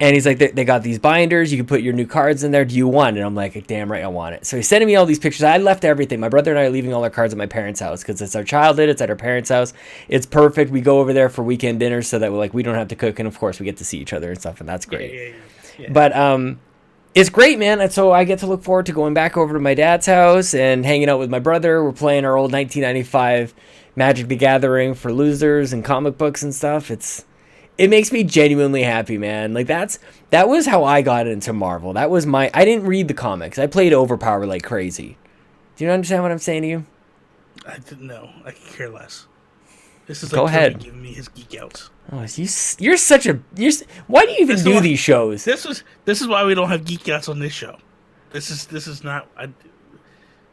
And he's like, they got these binders. You can put your new cards in there. Do you want it? And I'm like, damn right, I want it. So he's sending me all these pictures. I left everything. My brother and I are leaving all our cards at my parents' house because it's our childhood. It's at our parents' house. It's perfect. We go over there for weekend dinners so that we don't have to cook. And of course, we get to see each other and stuff. And that's great. Yeah. But it's great, man. And so I get to look forward to going back over to my dad's house and hanging out with my brother. We're playing our old 1995 Magic the Gathering for losers and comic books and stuff. It makes me genuinely happy, man. Like that was how I got into Marvel. That was I didn't read the comics. I played Overpower like crazy. Do you understand what I'm saying to you? I didn't know. I could care less. This is Go like ahead. giving me his geek outs. Oh, you're such a why do you even do these shows? This is why we don't have geek outs on this show. This is not.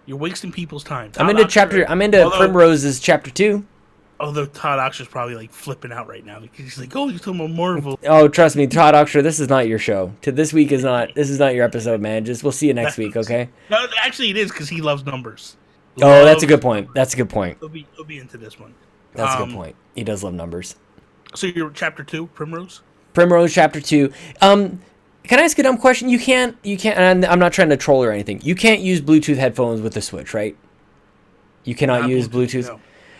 You're wasting people's time. I'm into Primrose's chapter 2. Although Todd Oxford's probably like flipping out right now because he's like, "Oh, you're talking about Marvel." Oh, trust me, Todd Oxford, this is not your show. This is not your episode, man. We'll see you next week, okay? No, actually, it is because he loves numbers. That's a good point. He'll be into this one. That's a good point. He does love numbers. So you're chapter 2, Primrose. Primrose chapter 2. Can I ask a dumb question? You can't. And I'm not trying to troll or anything. You can't use Bluetooth headphones with the Switch, right? You cannot use Bluetooth. No.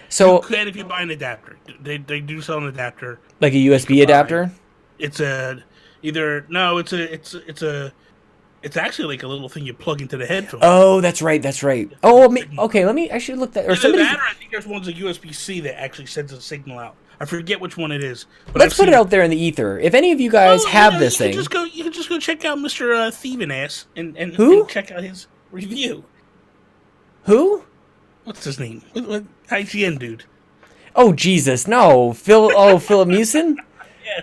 So you can if you buy an adapter. They do sell an adapter. Like a USB adapter? It's actually like a little thing you plug into the headphone. Oh, that's right. Oh, okay. I should look that. Or somebody. I think there's one's a USB-C that actually sends a signal out. I forget which one it is. But let's put it out there in the ether. If any of you guys have this thing, you can just go check out Mr. Thieving Ass and check out his review. Who? What's his name? What IGN dude? Oh Jesus, no, Philip Mewson.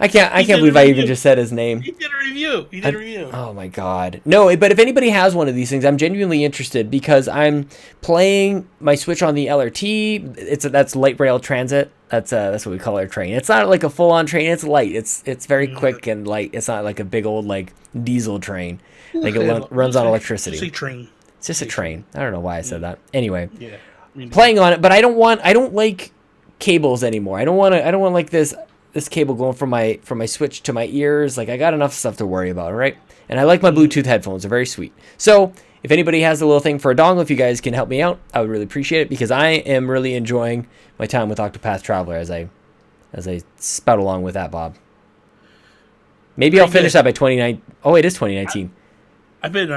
I can't believe I even just said his name. He did a review. Oh my God, no! But if anybody has one of these things, I'm genuinely interested because I'm playing my Switch on the LRT. That's light rail transit. That's what we call our train. It's not like a full on train. It's light. It's very quick and light. It's not like a big old like diesel train. Like it runs on electricity. It's a train. It's just a train. I don't know why I said that. Anyway, yeah, playing on it, but I don't like cables anymore. I don't want like this cable going from my Switch to my ears. Like I got enough stuff to worry about, right? And I like my Bluetooth headphones. They're very sweet. So if anybody has a little thing for a dongle, if you guys can help me out, I would really appreciate it because I am really enjoying my time with Octopath Traveler as I spout along with that, Bob. Maybe I'll finish that by 2019. Oh, it is 2019. I've been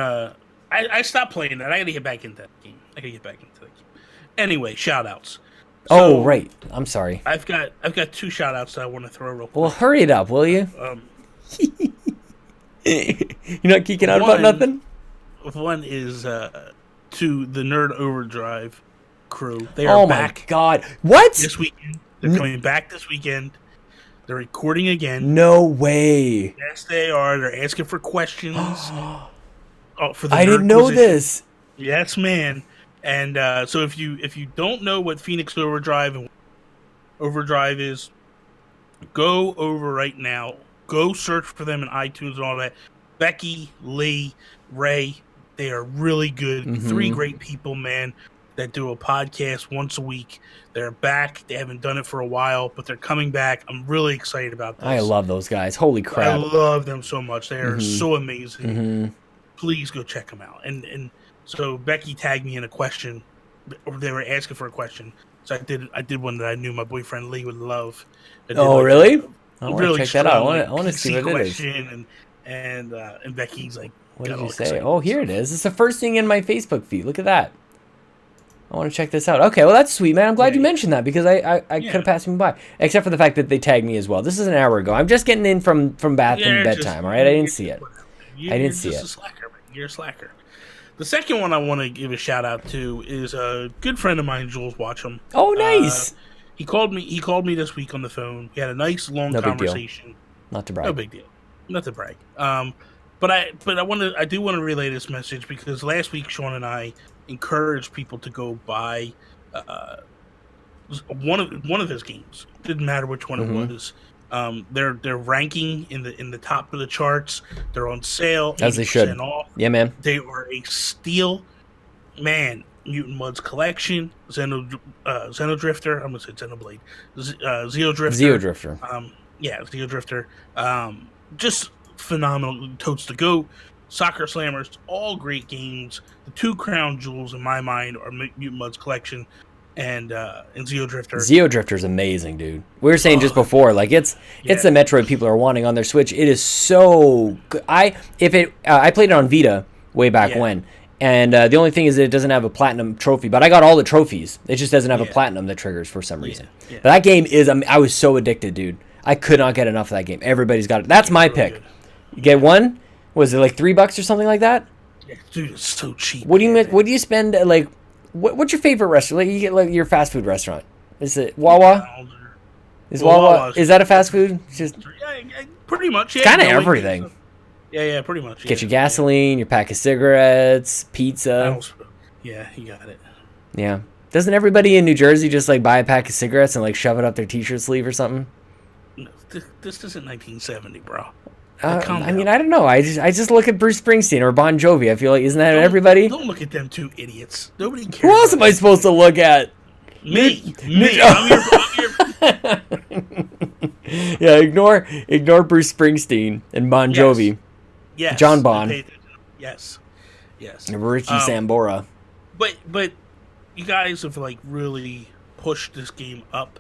I stopped playing that. I gotta get back into that game. Anyway, shout outs. Oh, right. I'm sorry. I've got 2 shout outs that I want to throw real quick. Well, hurry it up, will you? You're not geeking out about nothing? One is to the Nerd Overdrive crew. They are back. Oh my God. What? This weekend. They're coming back this weekend. They're recording again. No way. Yes, they are. They're asking for questions. For the I didn't know this. Yes, man. And so if you don't know what Phoenix Overdrive and Overdrive is, go over right now. Go search for them in iTunes and all that. Becky, Lee, Ray, they are really good. Mm-hmm. 3 great people, man, that do a podcast once a week. They're back. They haven't done it for a while, but they're coming back. I'm really excited about this. I love those guys. Holy crap. I love them so much. They are so amazing. Mm-hmm. Please go check them out. And so Becky tagged me in a question, or they were asking for a question. So I did one that I knew my boyfriend Lee would love. Really? I want really to check that out. I want to see what it is. And Becky's like, what did you say? Oh, here it is. It's the first thing in my Facebook feed. Look at that. I want to check this out. Okay, well, that's sweet, man. I'm glad you mentioned that because I could have passed me by. Except for the fact that they tagged me as well. This is an hour ago. I'm just getting in from bath and bedtime, all right? I didn't see it. I didn't see it. You're a slacker. The second one I want to give a shout out to is a good friend of mine, Jules Watcham. Oh, nice. He called me this week on the phone. We had a nice long conversation. Not to brag. No big deal. Not to brag. But I do want to relay this message because last week Sean and I encouraged people to go buy one of his games. Didn't matter which one it was. They're ranking in the top of the charts. They're on sale, as they should. Off. Yeah, man. They are a steal, man. Mutant Mud's Collection, Xenodrifter. I'm gonna say Xenoblade, Zeodrifter. Zeodrifter. Zeodrifter. Just phenomenal. Totes to Goat, Soccer Slammers, all great games. The two crown jewels in my mind are Mutant Mud's Collection and Zeo Drifter. Zeo Drifter's amazing, dude. We were saying just before, like it's the Metroid people are wanting on their Switch. It is so good. I played it on Vita way back when, and the only thing is that it doesn't have a platinum trophy. But I got all the trophies. It just doesn't have a platinum that triggers for some reason. Yeah. But that game is. I was so addicted, dude. I could not get enough of that game. Everybody's got it. That's my pick. Good. You get one. Was it like $3 or something like that? Yeah, dude, it's so cheap. What do you spend like? What's your favorite restaurant? Like you get like your fast food restaurant. Is it Wawa? Is Wawa? Is that a fast food? It's just pretty much. Yeah, kind of everything. Yeah, pretty much. Get your gasoline, your pack of cigarettes, pizza. Yeah, you got it. Yeah. Doesn't everybody in New Jersey just like buy a pack of cigarettes and like shove it up their t-shirt sleeve or something? No, this isn't 1970, bro. I mean, I don't know. I just look at Bruce Springsteen or Bon Jovi. I feel like, isn't that everybody? Don't look at them two idiots. Nobody cares. Who else am I supposed to look at? Me. I'm your... Yeah, ignore Bruce Springsteen and Bon Jovi. Yes. John Bon. Yes. Richie Sambora. But you guys have like really pushed this game up.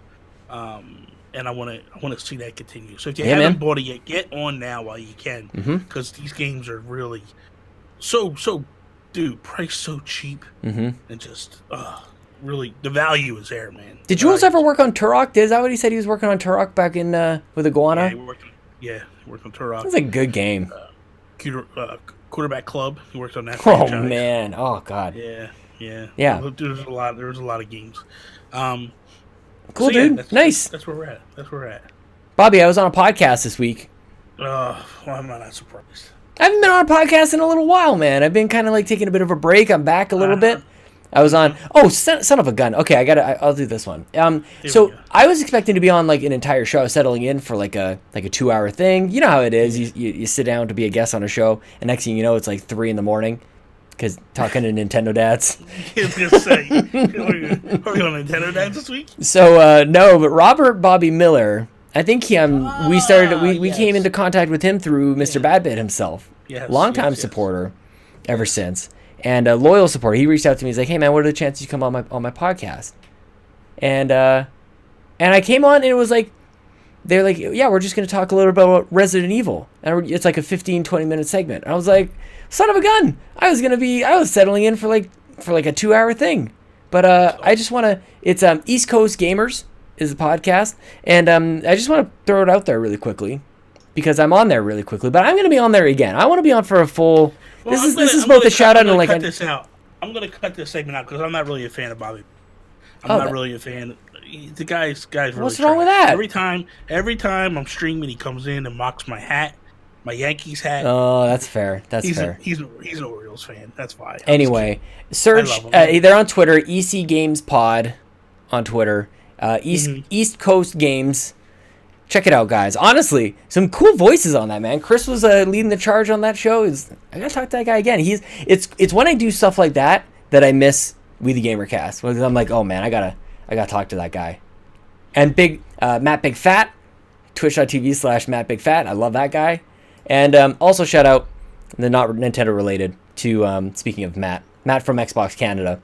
And I want to see that continue. So if you haven't bought it yet, get on now while you can, because these games are really so dude, price so cheap, and just really the value is there, man. Did Jules ever work on Turok? Is that what he said? He was working on Turok back in with Iguana. Yeah, he worked on Turok. That's a good game. Quarterback Club. He worked on that. Oh franchise. Man! Oh God! Yeah. There was a lot of games. Cool, so, dude. Nice. That's where we're at. Bobby, I was on a podcast this week. Well, I'm not surprised. I haven't been on a podcast in a little while, man. I've been kind of like taking a bit of a break. I'm back a little bit. I was on. Oh, son of a gun. Okay, I'll do this one. So I was expecting to be on like an entire show, settling in for like a 2-hour thing. You know how it is. You sit down to be a guest on a show, and next thing you know, it's like 3 a.m. Because talking to Nintendo dads. I was gonna say, are we on Nintendo dads this week? So no, but Robert Bobby Miller. I think we came into contact with him through Mr. Badbit himself. Yes, longtime supporter, ever since, and a loyal supporter. He reached out to me. He's like, "Hey man, what are the chances you come on my podcast?" And I came on, and it was like, they're like, "Yeah, we're just gonna talk a little bit about Resident Evil," and it's like a 15-20 minute segment. And I was like, son of a gun! I was settling in for like a 2-hour thing, but I just want to. It's East Coast Gamers is the podcast, and I just want to throw it out there really quickly because I'm on there really quickly. But I'm going to be on there again. I want to be on for a full. Well, this is both a shout out and like. Cut this out. I'm going to cut this segment out because I'm not really a fan of Bobby. I'm not really a fan. The guy's really. What's wrong with that? Every time I'm streaming, he comes in and mocks my hat. My Yankees hat. Oh, that's fair. Fair. He's an Orioles fan. That's why. Anyway, search. They're on Twitter. EC Games Pod on Twitter. East Coast Games. Check it out, guys. Honestly, some cool voices on that, man. Chris was leading the charge on that show. I gotta talk to that guy again. It's when I do stuff like that I miss We the Gamer Cast. Because I'm like, oh man, I gotta talk to that guy. And Matt Big Fat, twitch.tv/Matt Big Fat. I love that guy. And also shout out, the not Nintendo related, to, speaking of Matt from Xbox Canada.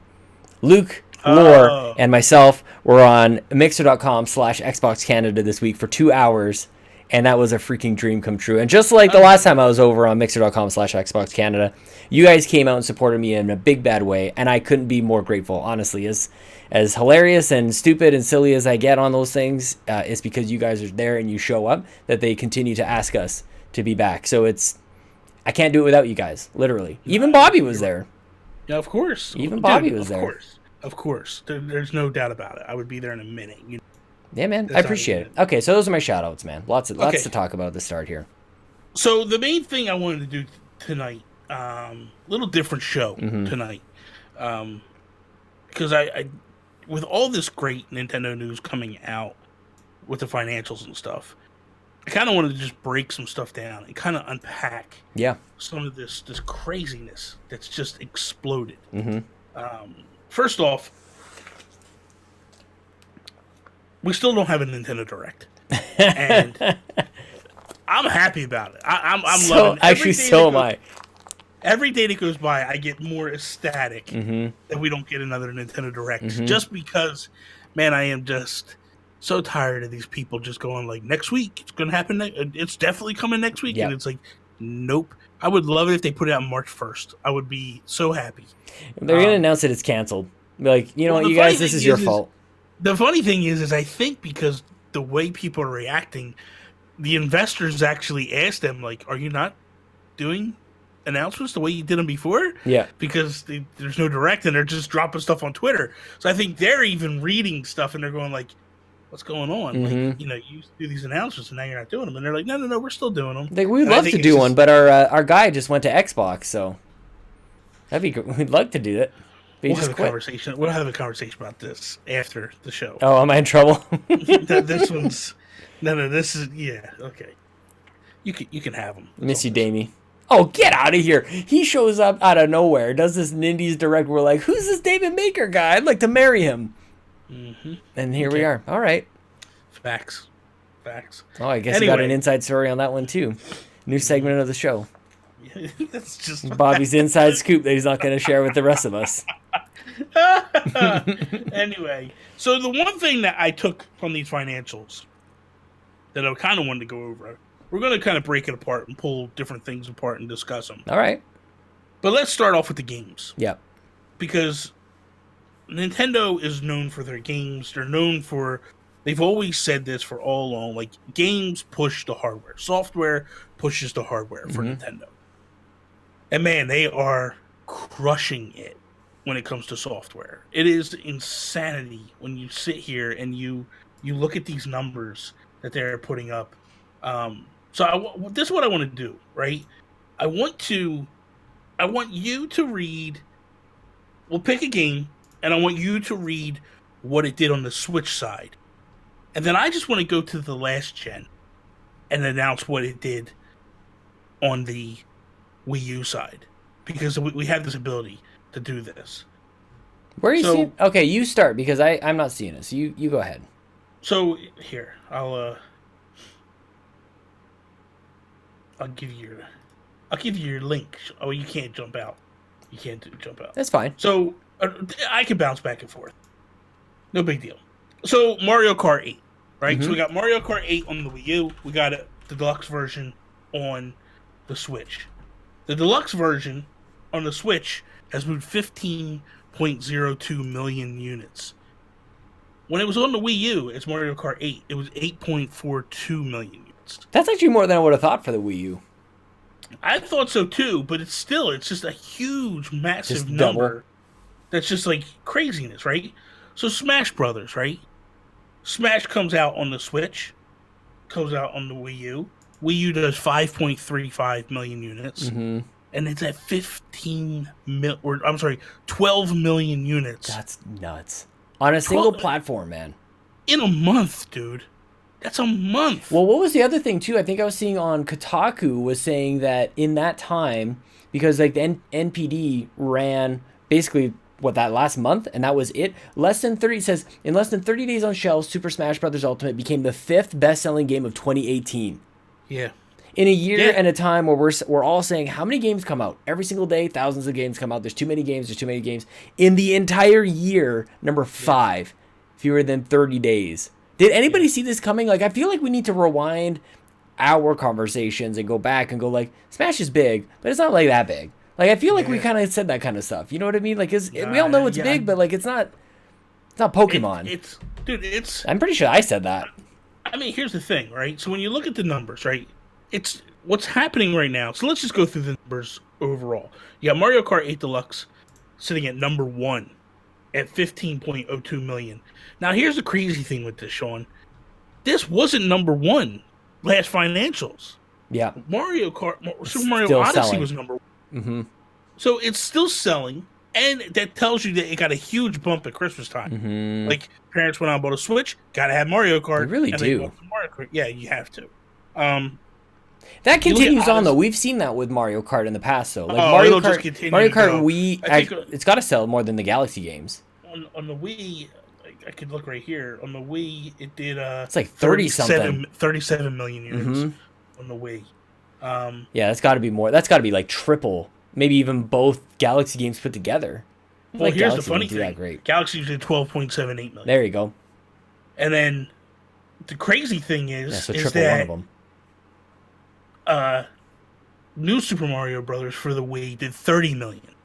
Luke, Lore, and myself were on Mixer.com/Xbox Canada this week for 2 hours, and that was a freaking dream come true. And just like the last time I was over on Mixer.com/Xbox Canada, you guys came out and supported me in a big bad way, and I couldn't be more grateful, honestly. As hilarious and stupid and silly as I get on those things, it's because you guys are there and you show up that they continue to ask us to be back. So I can't do it without you guys, literally. Even Bobby was there. Yeah, of course. Even Bobby was there. Of course. There's no doubt about it. I would be there in a minute. Yeah, man. I appreciate it. Okay, so those are my shout-outs, man. Lots to talk about at the start here. So the main thing I wanted to do tonight, little different show tonight, because I with all this great Nintendo news coming out with the financials and stuff, I kind of wanted to just break some stuff down and kind of unpack some of this craziness that's just exploded. First off, we still don't have a Nintendo Direct. And I'm happy about it. I'm So loving actually, so am I. Every day that goes by, I get more ecstatic that we don't get another Nintendo Direct. Just because, man, I am just so tired of these people just going like, next week, it's going to happen. It's definitely coming next week. Yep. And it's like, nope. I would love it if they put it out March 1st. I would be so happy. They're going to announce that it's canceled. Be like, you know what, you guys, this is your fault. The funny thing is I think because the way people are reacting, the investors actually asked them, like, are you not doing announcements the way you did them before? Yeah. Because there's no Direct and they're just dropping stuff on Twitter. So I think they're even reading stuff and they're going like, what's going on? Like, you used to do these announcements and now you're not doing them. And they're like, no, we're still doing them. Like, we'd love to do one, but our guy just went to Xbox, so that'd be good. We'd love to do it. We'll have a conversation. We'll have a conversation about this after the show. Oh, am I in trouble? This one's no. This is okay. You can have them. Miss you, Damie. Oh, get out of here! He shows up out of nowhere, does this Nindies Direct. We're like, who's this David Maker guy? I'd like to marry him. And here we are. All right. Facts. Oh, I guess you got an inside story on that one too. New segment of the show. That's just Bobby's inside scoop that he's not going to share with the rest of us. Anyway, so the one thing that I took from these financials that I kind of wanted to go over, we're going to kind of break it apart and pull different things apart and discuss them. All right. But let's start off with the games. Yeah. Because Nintendo is known for their games. They've always said this for all along, like, games push the hardware. Software pushes the hardware for Nintendo. And man, they are crushing it when it comes to software. It is insanity when you sit here and you look at these numbers that they're putting up. This is what I want to do, right? I want you to read. We'll pick a game, and I want you to read what it did on the Switch side. And then I just want to go to the last gen and announce what it did on the Wii U side, because we have this ability to do this. Where are you seeing? Okay, you start, because I'm not seeing it. So you go ahead. So here, I'll give you your link. Oh, you can't jump out. You can't jump out. That's fine. So I can bounce back and forth. No big deal. So Mario Kart 8, right? So we got Mario Kart 8 on the Wii U. We got the deluxe version on the Switch. The deluxe version on the Switch has moved 15.02 million units. When it was on the Wii U, it's Mario Kart 8. It was 8.42 million units. That's actually more than I would have thought for the Wii U. I thought so too, but it's just a huge, massive Just number. double. That's just like craziness, right? So Smash Brothers, right? Smash comes out on the Switch, comes out on the Wii U. Wii U does 5.35 million units, and it's at 12 million units. That's nuts. On a single platform, man. In a month, dude. That's a month. Well, what was the other thing, too? I think I was seeing on Kotaku was saying that in that time, because like the NPD ran basically, that last month, and that was it. In less than 30 days on shelves, Super Smash Bros. Ultimate became the 5th best-selling game of 2018. Yeah. In a year and a time where we're all saying, how many games come out? Every single day, thousands of games come out. There's too many games. In the entire year, number 5, fewer than 30 days. Did anybody see this coming? Like, I feel like we need to rewind our conversations and go back and go like, Smash is big, but it's not like that big. Like, I feel like we kind of said that kind of stuff. You know what I mean? Like, we all know it's big, but like, it's not Pokemon. I'm pretty sure I said that. I mean, here's the thing, right? So when you look at the numbers, right, it's what's happening right now. So let's just go through the numbers overall. You got Mario Kart 8 Deluxe sitting at number 1 at 15.02 million. Now, here's the crazy thing with this, Sean. This wasn't number 1 last financials. Yeah. Super Mario Odyssey was number 1. Mm-hmm. So it's still selling, and that tells you that it got a huge bump at Christmas time. Mm-hmm. Like, parents went out and bought a Switch, gotta have Mario Kart. They really do. Mario Kart. Yeah, you have to. That continues on, though. We've seen that with Mario Kart in the past, though. Like Mario Kart Wii, it's got to sell more than the Galaxy games. On the Wii, I could look right here. On the Wii, it did it's like 30-something. 37 million units. on the Wii. Yeah, that's got to be more. That's got to be like triple, maybe even both Galaxy games put together. Well, here's Galaxy the funny didn't do that thing. great. Galaxy did 12.78 million. There you go. And then the crazy thing Yeah, is, so is triple one of that them. New Super Mario Brothers for the Wii did 30 million.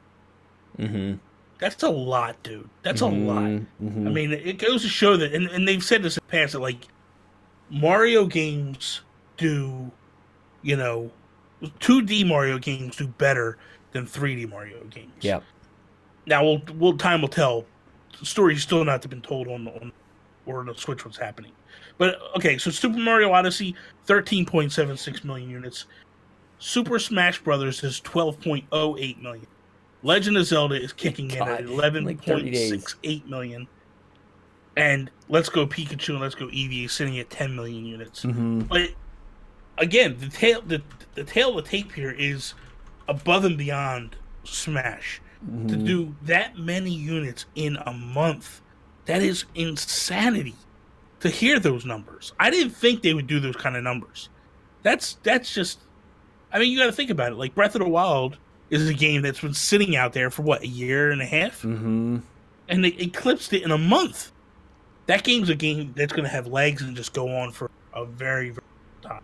Mm-hmm. That's a lot, dude. That's a lot. Mm-hmm. I mean, it goes to show that, and they've said this in the past, that, like, Mario games do, 2D Mario games do better than 3D Mario games. Yeah. Now, time will tell. The story's still not been told on the Switch what's happening. But, okay, so Super Mario Odyssey, 13.76 million units. Super Smash Brothers is 12.08 million. Legend of Zelda is kicking in at 11.68 million. And Let's Go Pikachu and Let's Go Eevee is sitting at 10 million units. Mm-hmm. But again, the tail of the tape here is above and beyond Smash. Mm-hmm. To do that many units in a month, that is insanity. To hear those numbers, I didn't think they would do those kind of numbers. That's just. I mean, you got to think about it. Like, Breath of the Wild is a game that's been sitting out there for, a year and a half? Mm-hmm. And they eclipsed it in a month. That game's a game that's going to have legs and just go on for a very, very long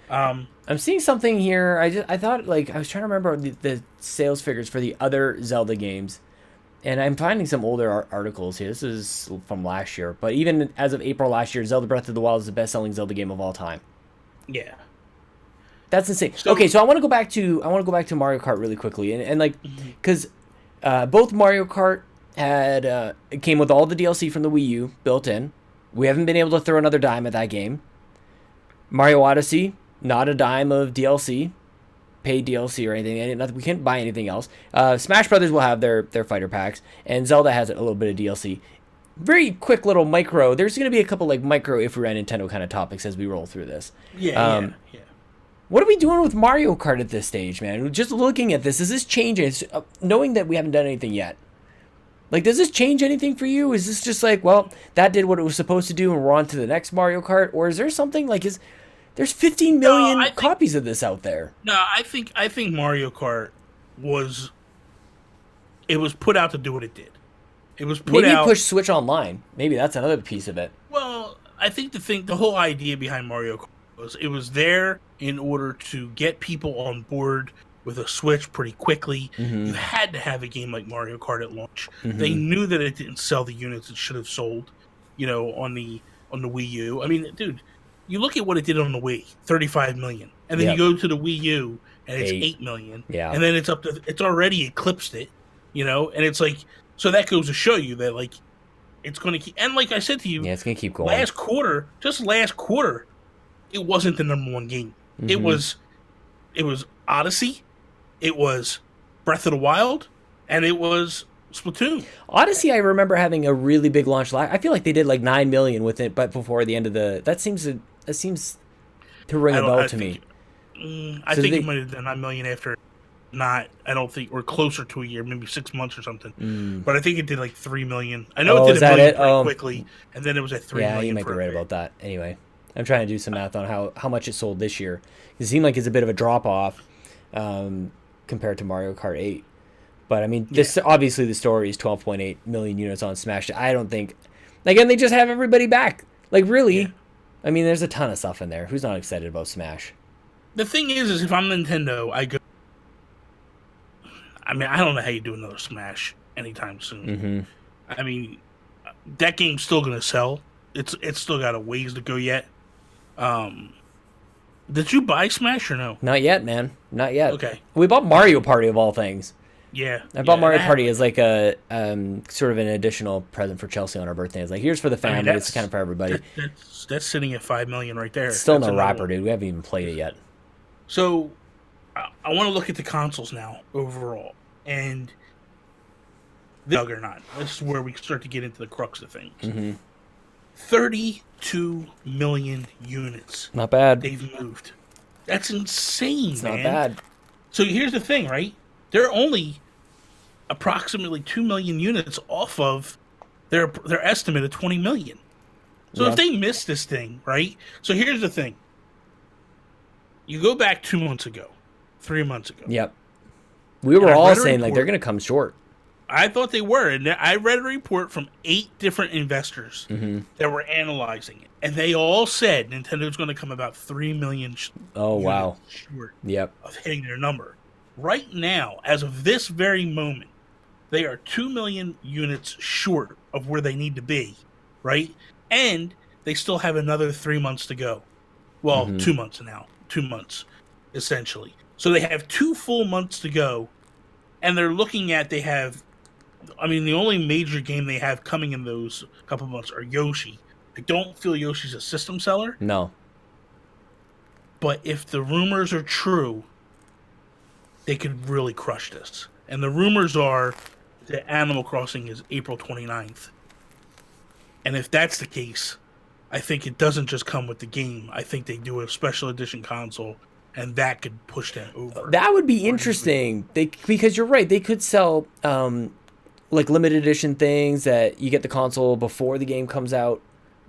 time. I'm seeing something here. I thought, I was trying to remember the sales figures for the other Zelda games. And I'm finding some older articles here. This is from last year. But even as of April last year, Zelda Breath of the Wild is the best-selling Zelda game of all time. Yeah. That's insane. So I want to go back to Mario Kart really quickly, and because both Mario Kart had it came with all the DLC from the Wii U built in. We haven't been able to throw another dime at that game. Mario Odyssey, not a dime of DLC, paid DLC or anything. And we can't buy anything else. Smash Brothers will have their fighter packs, and Zelda has a little bit of DLC. Very quick little micro. There's going to be a couple micro if we ran Nintendo kind of topics as we roll through this. Yeah. What are we doing with Mario Kart at this stage, man? Just looking at this, is this changing? Knowing that we haven't done anything yet. Does this change anything for you? Is this just that did what it was supposed to do and we're on to the next Mario Kart? Or is there something there's 15 million copies of this out there? No, I think Mario Kart was put out to do what it did. It was put out. Maybe push Switch Online. Maybe that's another piece of it. Well, I think the whole idea behind Mario Kart was it was there in order to get people on board with a Switch pretty quickly. Mm-hmm. You had to have a game like Mario Kart at launch. Mm-hmm. They knew that it didn't sell the units it should have sold, on the Wii U. I mean, dude, you look at what it did on the Wii, 35 million. And then you go to the Wii U and it's 8 million. Yeah. And then it's already eclipsed it, and it's so that goes to show you that it's going to keep, and like I said to you, it's going to keep going. Last quarter, it wasn't the number one game. Mm-hmm. It was Odyssey, it was Breath of the Wild, and it was Splatoon. Odyssey, I remember having a really big launch. I feel like they did 9 million with it, but before the end of that seems to ring a bell to me. I think it might have done 9 million after. I don't think, or closer to a year, maybe 6 months or something. But I think it did 3 million. I know it did a million pretty quickly, and then it was at 3 million. Yeah, you might be right about that. Anyway, I'm trying to do some math on how much it sold this year. It seemed like it's a bit of a drop off compared to Mario Kart 8. But I mean, this obviously the story is 12.8 million units on Smash. I don't think, again, they just have everybody back. Really, I mean, there's a ton of stuff in there. Who's not excited about Smash? The thing is if I'm Nintendo, I go. I mean, I don't know how you do another Smash anytime soon. Mm-hmm. I mean, that game's still gonna sell. It's still got a ways to go yet. Did you buy Smash or no? Not yet, man. Not yet. Okay. We bought Mario Party of all things. Yeah. I bought Mario Party as a sort of an additional present for Chelsea on our birthday. It's here's for the family. It's kind of for everybody. That's sitting at 5 million right there. It's still no wrapper, dude. We haven't even played it yet. So, I want to look at the consoles now overall, and the juggernaut. This is where we start to get into the crux of things. Mm-hmm. 32 million units. Not bad. They've moved. That's insane, it's man. Not bad. So here's the thing, right? They're only approximately 2 million units off of their estimate of 20 million. So if they miss this thing, right? So here's the thing. you go back 2 months ago, 3 months ago. Yep. We were And I all read a saying like report- they're going to come short. I thought they were, and I read a report from 8 different investors that were analyzing it, and they all said Nintendo's going to come about 3 million Oh wow. units short Yep. of hitting their number. Right now, as of this very moment, they are 2 million units short of where they need to be, right? And they still have another 3 months to go. Well, 2 months now. 2 months, essentially. So they have 2 full months to go, and they're looking at, the only major game they have coming in those couple months are Yoshi. I don't feel Yoshi's a system seller, No. but if the rumors are true, they could really crush this. And the rumors are that Animal Crossing is April 29th. And if that's the case, I think it doesn't just come with the game. I think they do a special edition console, and that could push that over. That would be interesting. Because you're right, they could sell like limited edition things that you get the console before the game comes out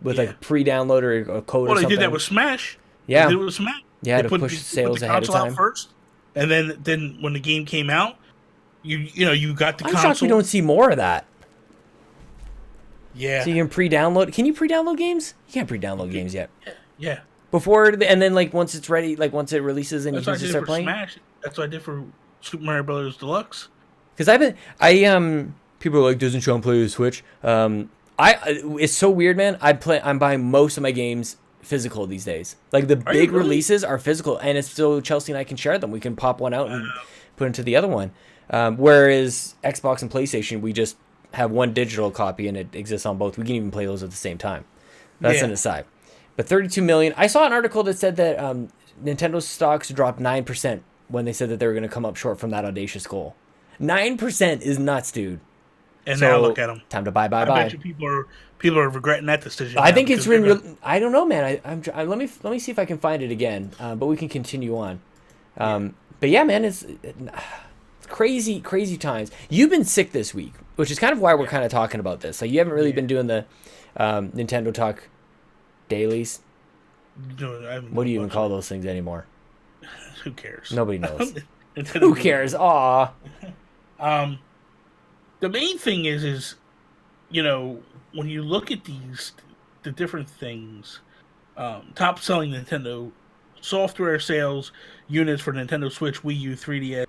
with like a pre-download or a code or something. Well, they did that with Smash. Yeah. They did it with Smash. Yeah, they to push sales the ahead of console out time. first, and then when the game came out, you got the I'm console. shocked we don't see more of that. Yeah. So you can pre-download. Can you pre-download games? You can't pre-download games yet. Yeah. And then like once it's ready, like once it releases and That's you what I can just did start for playing. Smash. That's what I did for Super Mario Brothers Deluxe. Because people are like, doesn't Sean play the Switch? It's so weird, man. I'm buying most of my games physical these days. Like the Are you big really? releases are physical, and it's still Chelsea and I can share them. We can pop one out and put into the other one. Whereas Xbox and PlayStation, we just have one digital copy and it exists on both. We can even play those at the same time. That's an aside. But 32 million. I saw an article that said that Nintendo stocks dropped 9% when they said that they were going to come up short from that audacious goal. 9% is nuts, dude. And So, now look at them. Time to buy. I bet you people are regretting that decision. I now think it's because been. I don't know, man. Let me see if I can find it again. But we can continue on. But yeah, man, it's crazy times. You've been sick this week, which is kind of why we're kind of talking about this. Like you haven't really been doing the Nintendo Talk dailies. What do you even call those things anymore? Who cares? Nobody knows. Who cares? Aw. The main thing is when you look at the different things, top selling Nintendo software sales units for Nintendo Switch, Wii U, 3DS,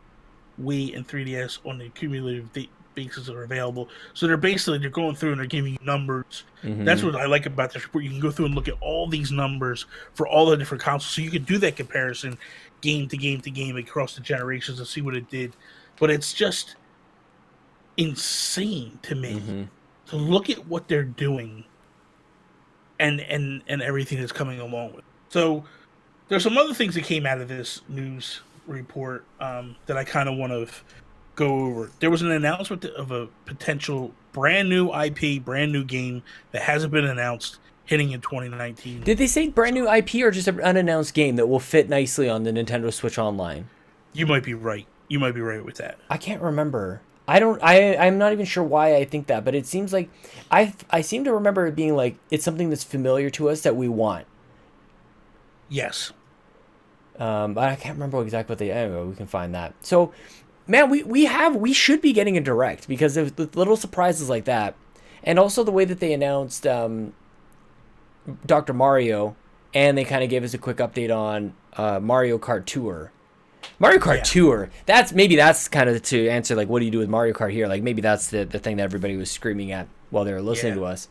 Wii, and 3DS on the cumulative basis are available. So they're going through and they're giving you numbers. Mm-hmm. That's what I like about this report. You can go through and look at all these numbers for all the different consoles, so you can do that comparison game to game to game across the generations and see what it did. But it's just insane to me to look at what they're doing and everything that's coming along with it. So there's some other things that came out of this news report that I kind of want to go over. There was an announcement of a potential brand new IP, brand new game that hasn't been announced, hitting in 2019. Did they say brand new IP or just an unannounced game that will fit nicely on the Nintendo Switch Online? You might be right. You might be right with that. I can't remember. I'm not even sure why I think that, but it seems like I seem to remember it being like it's something that's familiar to us that we want. Yes. But I can't remember exactly what they. Anyway, we can find that. So, man, we should be getting a direct because of the little surprises like that, and also the way that they announced Dr. Mario, and they kind of gave us a quick update on Mario Kart Tour. Mario Kart Tour. That's kind of to answer like, what do you do with Mario Kart here? Like maybe that's the thing that everybody was screaming at while they were listening to us.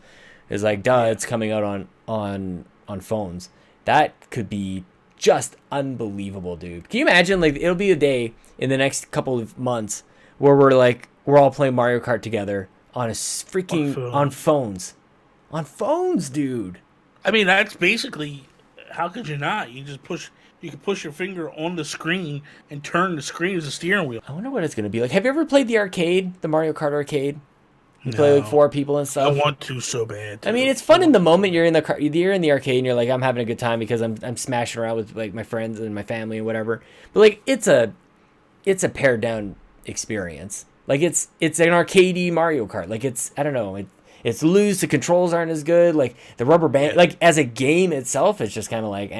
Is like, it's coming out on phones. That could be just unbelievable, dude. Can you imagine? Like it'll be a day in the next couple of months where we're all playing Mario Kart together on on phones, dude. I mean, that's basically, how could you not? You can push your finger on the screen and turn the screen as a steering wheel. I wonder what it's gonna be like. Have you ever played the arcade, the Mario Kart arcade? You play like 4 people and stuff. I want to so bad. I mean, it's fun in the moment. You're in the arcade and you're like, I'm having a good time because I'm smashing around with like my friends and my family and whatever. But like, it's a pared down experience. Like it's an arcadey Mario Kart. Like I don't know. It's loose. The controls aren't as good. Like the rubber band. Like as a game itself, it's just kind of like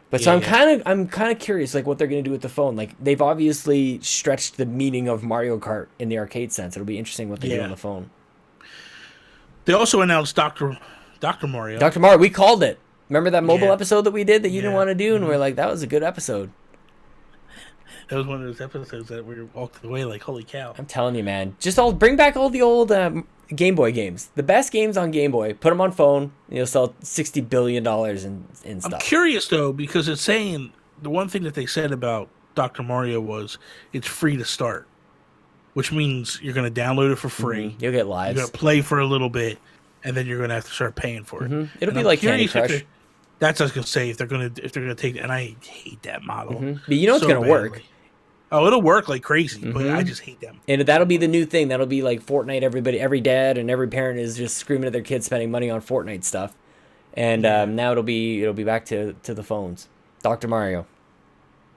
But so I'm kind of curious, like what they're gonna do with the phone. Like they've obviously stretched the meaning of Mario Kart in the arcade sense. It'll be interesting what they do on the phone. They also announced Doctor Mario. Dr. Mario, we called it. Remember that mobile episode that we did that you didn't want to do, and we're like, that was a good episode. That was one of those episodes that we walked away like, holy cow. I'm telling you, man. Just bring back all the old Game Boy games. The best games on Game Boy. Put them on phone. You'll sell $60 billion in stuff. I'm curious, though, because it's saying the one thing that they said about Dr. Mario was it's free to start, which means you're going to download it for free. You'll get lives. You're going to play for a little bit, and then you're going to have to start paying for it. It'll be like Candy Crush. That's what I was going to say, if they're going to take, and I hate that model. But you know it's going to work. Oh, it'll work like crazy, but I just hate them. And that'll be the new thing. That'll be like Fortnite. Every dad and every parent is just screaming at their kids spending money on Fortnite stuff. And now it'll be back to the phones. Dr. Mario.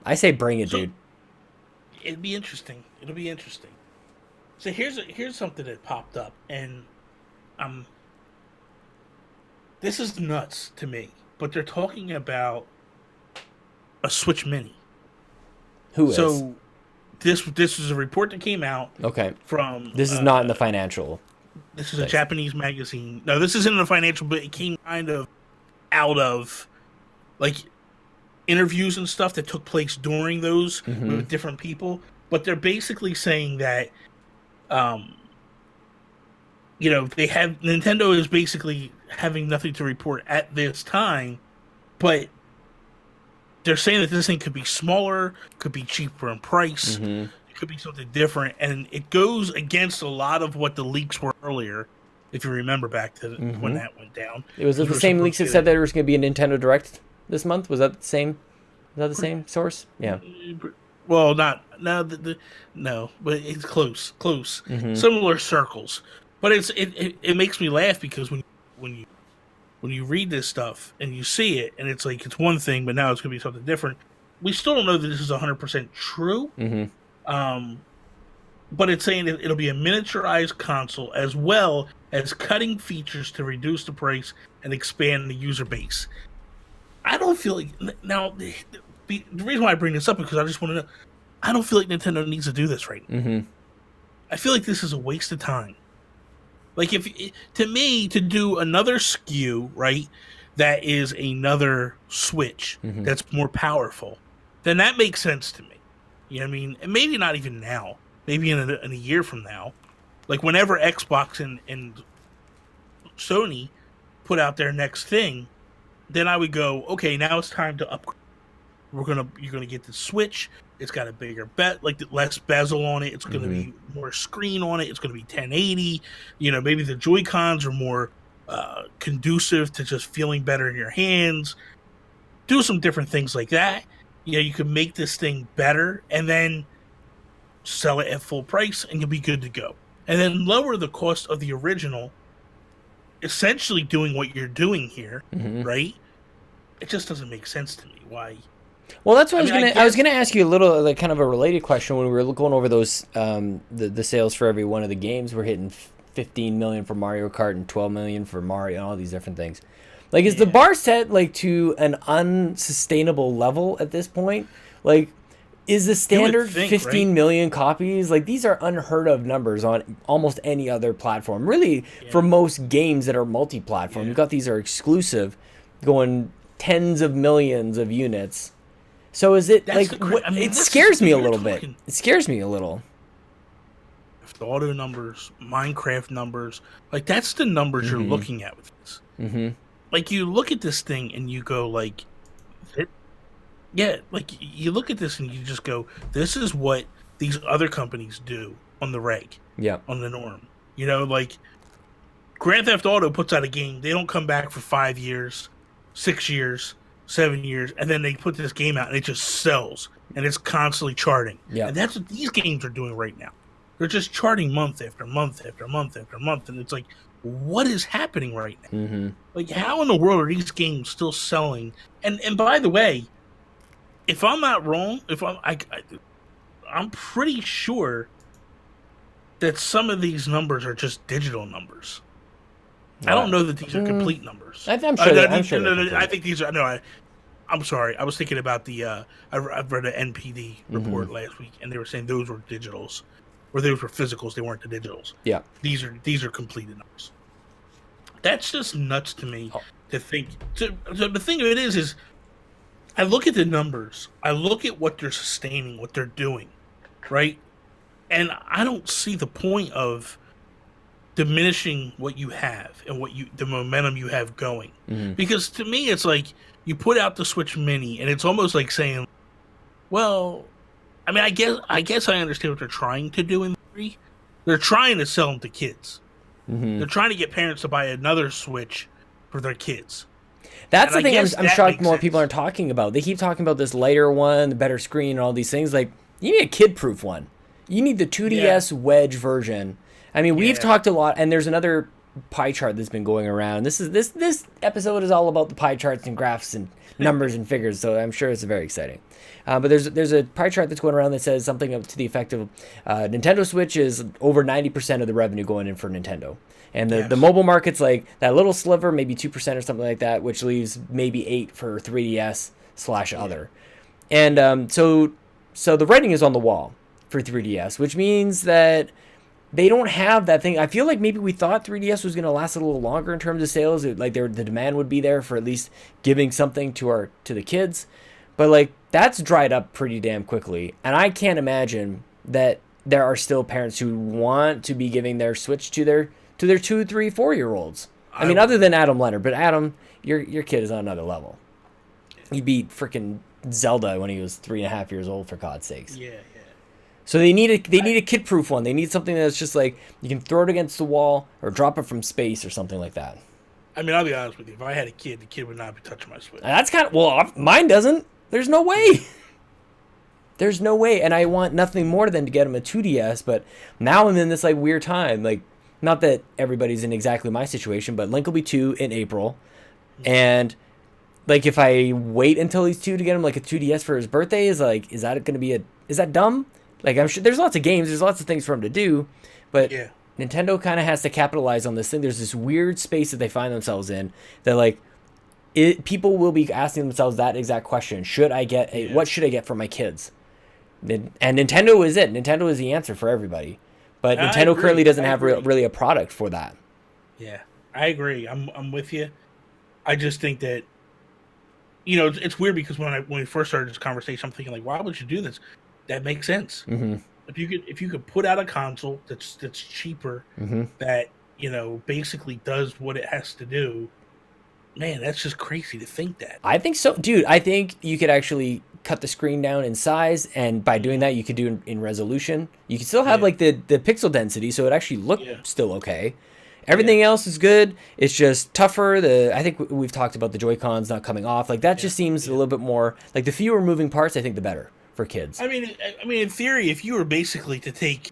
I say bring it, dude. It'll be interesting. So here's something that popped up, and this is nuts to me. But they're talking about a Switch Mini. Who is? So this is a report that came out. Okay. From this is not in the financial. This is a Japanese magazine. No, this isn't in the financial, but it came kind of out of like interviews and stuff that took place during those with different people. But they're basically saying that, Nintendo is basically having nothing to report at this time, but they're saying that this thing could be smaller, could be cheaper in price, it could be something different, and it goes against a lot of what the leaks were earlier, if you remember back to when that went down. It was the same leaks that said that there was going to be a Nintendo Direct this month? Was that the same? Is that the same source? Yeah. Well, not no, but it's close, similar circles. But it makes me laugh because when you read this stuff and you see it, and it's like it's one thing, but now it's going to be something different. We still don't know that this is 100% true. But it's saying that it'll be a miniaturized console as well as cutting features to reduce the price and expand the user base. I don't feel like now. The reason why I bring this up is because I just want to know. I don't feel like Nintendo needs to do this right now. I feel like this is a waste of time. Like to me, to do another SKU, right, that is another Switch that's more powerful, then that makes sense to me. You know what I mean? And maybe not even now. Maybe in a year from now. Like whenever Xbox and Sony put out their next thing, then I would go, okay, now it's time to upgrade. You're gonna get the Switch. It's got a bigger less bezel on it. It's gonna be more screen on it. It's gonna be 1080. Maybe the Joy-Cons are more conducive to just feeling better in your hands. Do some different things like that. You can make this thing better and then sell it at full price, and you'll be good to go. And then lower the cost of the original, essentially doing what you're doing here, right? It just doesn't make sense to me. Why? Well, that's what I was gonna ask you a little, like, kind of a related question when we were going over those the sales for every one of the games. We're hitting 15 million for Mario Kart and 12 million for Mario and all these different things. Like, is the bar set like to an unsustainable level at this point? Like, is the standard 15 million copies? Like, these are unheard of numbers on almost any other platform. Really, for most games that are multi-platform, you've got these are exclusive, going tens of millions of units. So is it it scares me a little bit. It scares me a little. The auto numbers, Minecraft numbers, like that's the numbers you're looking at with this. Like you look at this thing and you go like, like you look at this and you just go, this is what these other companies do on the reg, on the norm. Like Grand Theft Auto puts out a game, they don't come back for 5 years, 6 years. 7 years, and then they put this game out and it just sells and it's constantly charting. And that's what these games are doing right now. They're just charting month after month after month after month, and it's like, what is happening right now? Like, how in the world are these games still selling? And by the way, if I'm not wrong, I'm pretty sure that some of these numbers are just digital numbers. I don't know that these are complete numbers. I'm sure. No, I think these are. No, I'm sorry. I was thinking about the. I've read an NPD report last week, and they were saying those were digitals, or those were physicals. They weren't the digitals. Yeah. These are completed numbers. That's just nuts to me to think. So the thing of it is I look at the numbers. I look at what they're sustaining, what they're doing, right? And I don't see the point of diminishing what you have and the momentum you have going. Because to me, it's like you put out the Switch Mini, and it's almost like saying, "Well, I mean, I guess I understand what they're trying to do in theory. They're trying to sell them to kids. They're trying to get parents to buy another Switch for their kids." That's And the I thing I'm guess that shocked makes more sense. people aren't talking about. They keep talking about this lighter one, the better screen, and all these things. Like, you need a kid-proof one. You need the 2DS wedge version. I mean, we've talked a lot, and there's another pie chart that's been going around. This episode is all about the pie charts and graphs and numbers and figures, so I'm sure it's very exciting. But there's a pie chart that's going around that says something up to the effect of Nintendo Switch is over 90% of the revenue going in for Nintendo. And the mobile market's like that little sliver, maybe 2% or something like that, which leaves maybe 8 for 3DS/other. And so the writing is on the wall for 3DS, which means that they don't have that thing. I feel like maybe we thought 3DS was going to last a little longer in terms of sales. Like the demand would be there for at least giving something to the kids. But like that's dried up pretty damn quickly. And I can't imagine that there are still parents who want to be giving their Switch to their 2, 3, 4-year-olds. I mean, other than Adam Leonard, but Adam, your kid is on another level. He beat freaking Zelda when he was 3.5 years old, for God's sakes. Yeah. So they need a kid-proof one. They need something that's just like you can throw it against the wall or drop it from space or something like that. I mean, I'll be honest with you. If I had a kid, the kid would not be touching my Switch. And that's kind of mine doesn't. There's no way. There's no way, and I want nothing more than to get him a 2DS. But now I'm in this like weird time. Like, not that everybody's in exactly my situation, but Link will be 2 in April, and like if I wait until he's 2 to get him like a 2DS for his birthday, is that going to be is that dumb? Like, I'm sure there's lots of games, there's lots of things for him to do, but Nintendo kind of has to capitalize on this thing. There's this weird space that they find themselves in that, like, people will be asking themselves that exact question. What should I get for my kids? And Nintendo is it. Nintendo is the answer for everybody. But Nintendo currently doesn't have really a product for that. Yeah, I agree. I'm with you. I just think that, it's weird because when we first started this conversation, I'm thinking like, why would you do this? That makes sense. Mm-hmm. If you could put out a console that's cheaper, that basically does what it has to do, man, that's just crazy to think that. I think so, dude. I think you could actually cut the screen down in size, and by doing that, you could do in resolution. You can still have like the pixel density, so it actually looked still okay. Everything else is good. It's just tougher. I think we've talked about the Joy-Cons not coming off. Like that just seems a little bit more like the fewer moving parts. I think the better for kids. I mean, in theory, if you were basically to take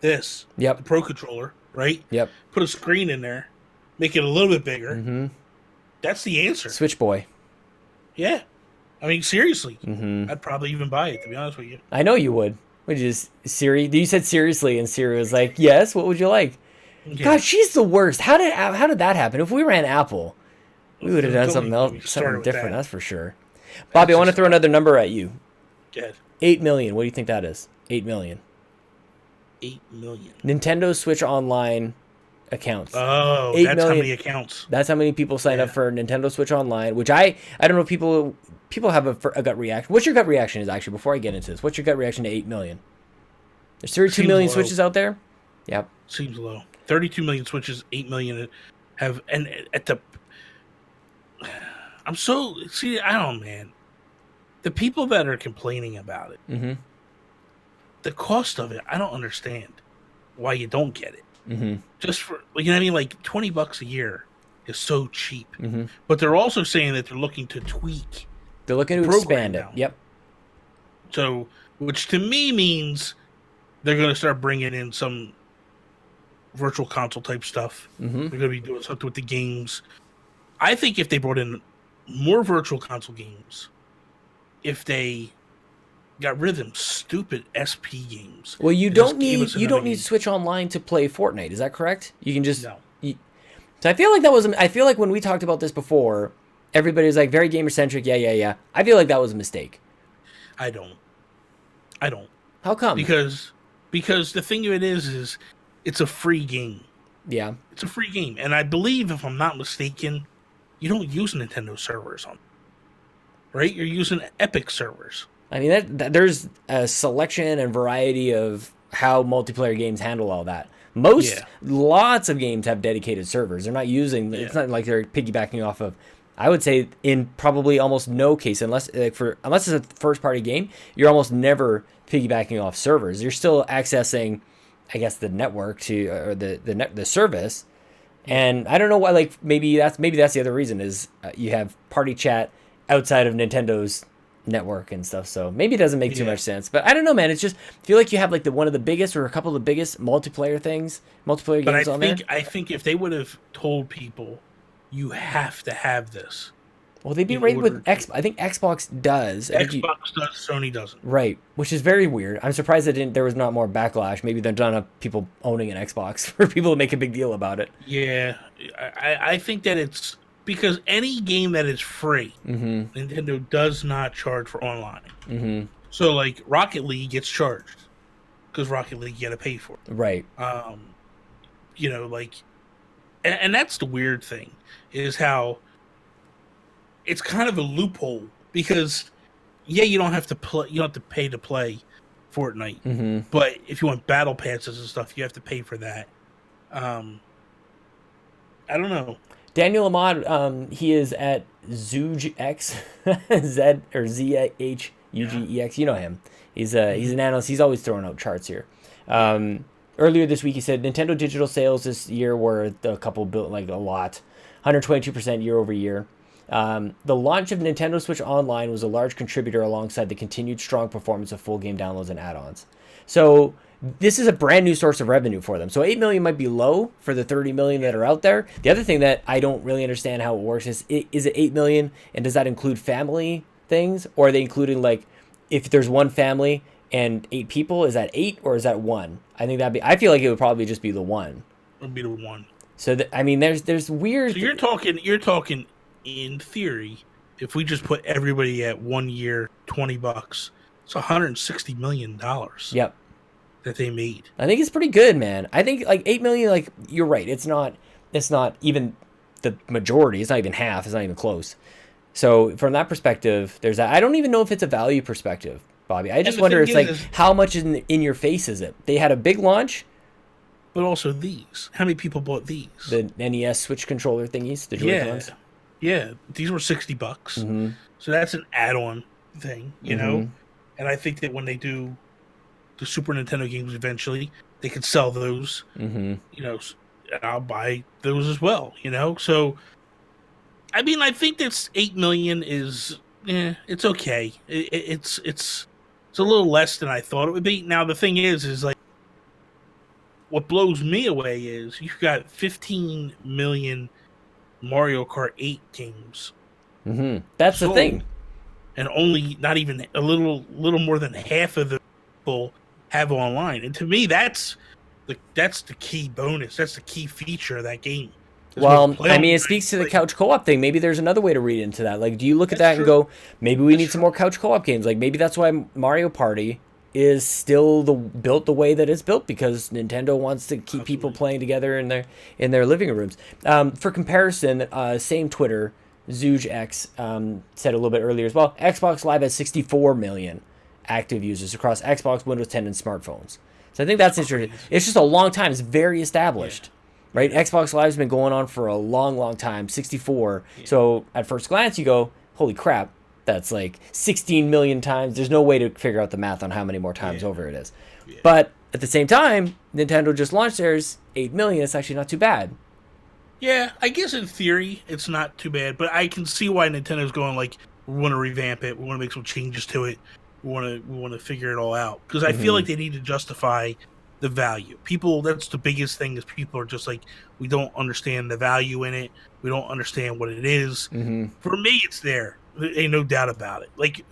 this, the Pro Controller, right? Yep. Put a screen in there, make it a little bit bigger. That's the answer. Switch Boy. Yeah. I mean, seriously. I'd probably even buy it, to be honest with you. I know you would. Would you just Siri? You said seriously, and Siri was like, "Yes. What would you like?" Yeah. God, she's the worst. How did that happen? If we ran Apple, we would have done something else, something different. That's for sure. Bobby, I want to throw another number at you. Good. 8 million. What do you think that is? 8 million. 8 million. Nintendo Switch Online accounts. Oh, that's how many accounts. That's how many people sign up for Nintendo Switch Online, which I don't know if people have a gut reaction. What's your gut reaction is actually, before I get into this, what's your gut reaction to 8 million? There's 32 million Switches out there? Yep. Seems low. 32 million Switches, 8 million have, and at the, I don't know, man. The people that are complaining about it, the cost of it, I don't understand why you don't get it. Just for, you know what I mean? Like $20 a year is so cheap. But they're also saying that they're looking to tweak. They're looking to expand it. Yep. So, which to me means they're going to start bringing in some virtual console type stuff. They're going to be doing something with the games. I think if they brought in more virtual console games, if they got rid of them stupid SP games. Well, you don't need Switch Online to play Fortnite. Is that correct? You can just. No. So I feel like when we talked about this before, Everybody was like very gamer centric. Yeah, yeah, yeah. I feel like that was a mistake. I don't. I don't. How come? Because the thing of it is it's a free game. Yeah. It's a free game, and I believe, if I'm not mistaken, you don't use Nintendo servers on, right? You're using Epic servers. I mean, there's a selection and variety of how multiplayer games handle all that. Lots of games have dedicated servers. They're not using. It's not like they're piggybacking off of. I would say in probably almost no case, unless it's a first party game, you're almost never piggybacking off servers. You're still accessing, I guess, the network or the service. And I don't know why. Like maybe that's the other reason is you have party chat outside of Nintendo's network and stuff. So maybe it doesn't make too much sense. But I don't know, man. It's just I feel like you have like one of the biggest or a couple of the biggest multiplayer games on there. I think if they would have told people, you have to have this. Well, they'd be rated with Xbox. I think Xbox does. Xbox does. Sony doesn't. Right, which is very weird. I'm surprised there was not more backlash. Maybe they're done of people owning an Xbox for people to make a big deal about it. Yeah, I think that it's because any game that is free, Nintendo does not charge for online. Mm-hmm. So, like, Rocket League gets charged because Rocket League you got to pay for it. Right. And that's the weird thing is how it's kind of a loophole because, you don't have to play, you don't have to pay to play Fortnite, but if you want battle passes and stuff, you have to pay for that. I don't know. Daniel Ahmad, he is at ZUGEX, Z or ZHUGEX. You know him. He's an analyst. He's always throwing out charts here. Earlier this week, he said Nintendo digital sales this year were a lot, 122% year over year. The launch of Nintendo Switch Online was a large contributor alongside the continued strong performance of full game downloads and add-ons. So this is a brand new source of revenue for them. So 8 million might be low for the 30 million that are out there. The other thing that I don't really understand how it works is it 8 million, and does that include family things, or are they including like if there's one family and 8 people, is that 8 or is that 1? I feel like it would probably just be the 1. It would be the 1. So there's weird. So you're talking in theory, if we just put everybody at 1 year, $20, it's $160 million. Yep. That they made. I think it's pretty good, man. I think like 8 million. Like you're right. It's not even the majority. It's not even half. It's not even close. So from that perspective, there's that. I don't even know if it's a value perspective, Bobby. I just wonder, how much in your face is it? They had a big launch. But also these. How many people bought these? The NES Switch controller thingies? The Joy-Cons? Yeah. These were $60. Mm-hmm. So that's an add-on thing, you know? And I think that when they do the Super Nintendo games eventually, they could sell those. Mm-hmm. You know, I'll buy those as well, you know? So, I mean, I think that's 8 million is... it's okay. It's a little less than I thought it would be. Now the thing is like what blows me away is you've got 15 million Mario Kart 8 games. Mm-hmm. That's the thing, and only not even a little more than half of the people have online. And to me, that's the key bonus. That's the key feature of that game. Well, I mean, it speaks to the couch co-op thing. Maybe there's another way to read into that. Like, do you look at that and go, maybe we need some more couch co-op games? Like, maybe that's why Mario Party is still built the way that it's built, because Nintendo wants to keep people playing together in their living rooms. For comparison, same Twitter, ZUGEX said a little bit earlier as well, Xbox Live has 64 million active users across Xbox, Windows 10, and smartphones. So I think that's interesting. It's just a long time. It's very established. Yeah. Right, Xbox Live's been going on for a long, long time, 64. Yeah. So at first glance, you go, holy crap, that's like 16 million times. There's no way to figure out the math on how many more times over it is. Yeah. But at the same time, Nintendo just launched theirs, 8 million. It's actually not too bad. Yeah, I guess in theory, it's not too bad. But I can see why Nintendo's going like, we want to revamp it. We want to make some changes to it. We want to figure it all out. Because I feel like they need to justify the value. People, that's the biggest thing, is people are just like, we don't understand the value in it. We don't understand what it is. Mm-hmm. For me, it's there. There ain't no doubt about it. Like,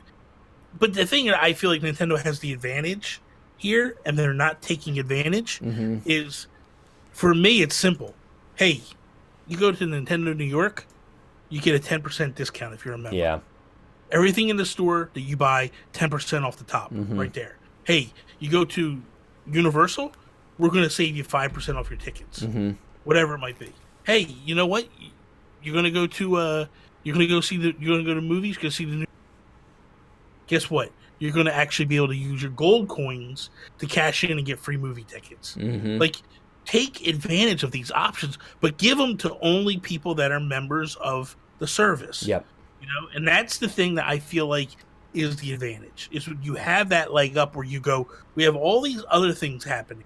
but the thing that I feel like Nintendo has the advantage here, and they're not taking advantage, is, for me, it's simple. Hey, you go to Nintendo New York, you get a 10% discount if you're a member. Yeah. Everything in the store that you buy, 10% off the top, right there. Hey, you go to Universal, we're going to save you 5% off your tickets, whatever it might be. Hey, you know what? You're going to go to you're going to go see you're going to go to movies, go see the new. Guess what? You're going to actually be able to use your gold coins to cash in and get free movie tickets. Like, take advantage of these options, but give them to only people that are members of the service. Yep. You know, and that's the thing that I feel like is the advantage. Is when you have that leg up where you go, we have all these other things happening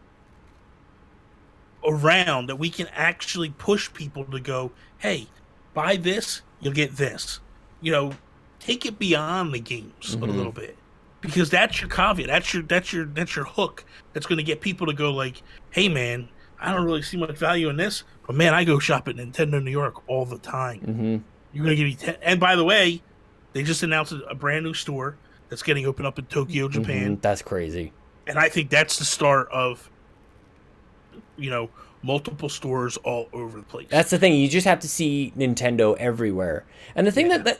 around that we can actually push people to go, hey, buy this, you'll get this. You know, take it beyond the games a little bit. Because that's your caveat. That's your hook. That's going to get people to go like, "Hey, man, I don't really see much value in this, but man, I go shop at Nintendo New York all the time. You're going to give me 10." And by the way, they just announced a brand new store that's getting opened up in Tokyo, Japan. That's crazy. And I think that's the start of, multiple stores all over the place. That's the thing. You just have to see Nintendo everywhere. And the thing that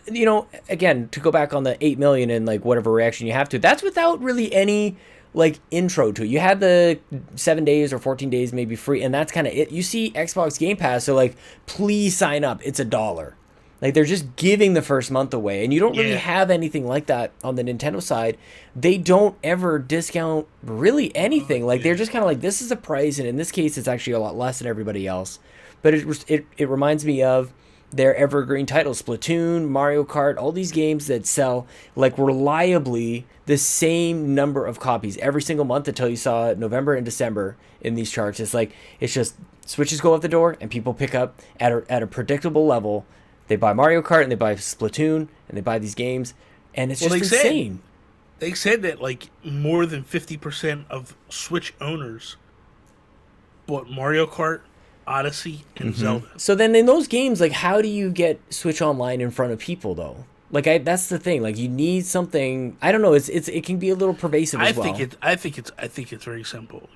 again, to go back on the 8 million and like whatever reaction you have to, that's without really any like intro to it. You had the 7 days or 14 days maybe free, and that's kind of it. You see Xbox Game Pass, so like, please sign up. It's $1. Like, they're just giving the first month away, and you don't really have anything like that on the Nintendo side. They don't ever discount really anything. Like, they're just kind of like, this is a price, and in this case, it's actually a lot less than everybody else. But it reminds me of their evergreen titles, Splatoon, Mario Kart, all these games that sell, like, reliably the same number of copies every single month until you saw November and December in these charts. It's like, it's just Switches go out the door, and people pick up at a predictable level. They buy Mario Kart and they buy Splatoon and they buy these games, and it's just insane. They said that like more than 50% of Switch owners bought Mario Kart, Odyssey, and Zelda. So then in those games, like, how do you get Switch Online in front of people though? Like, that's the thing. Like, you need something. I don't know. It can be a little pervasive as well. I think it's very simple.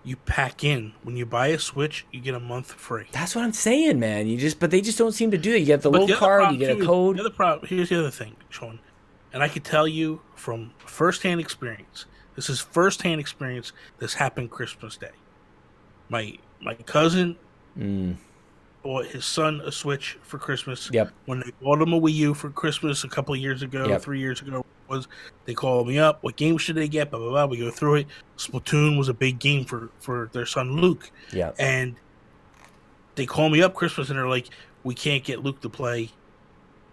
You pack in. When you buy a Switch, you get a month free. That's what I'm saying, man. But they just don't seem to do that. You get the little card, you get a code. Here's the other thing, Sean, and I can tell you from firsthand experience. This is firsthand experience. This happened Christmas Day. My cousin bought his son a Switch for Christmas. Yep. When they bought him a Wii U for Christmas a couple of years ago, 3 years ago, they called me up. What game should they get? Blah blah blah. We go through it. Splatoon was a big game for their son Luke. Yeah. And they call me up Christmas and they're like, "We can't get Luke to play,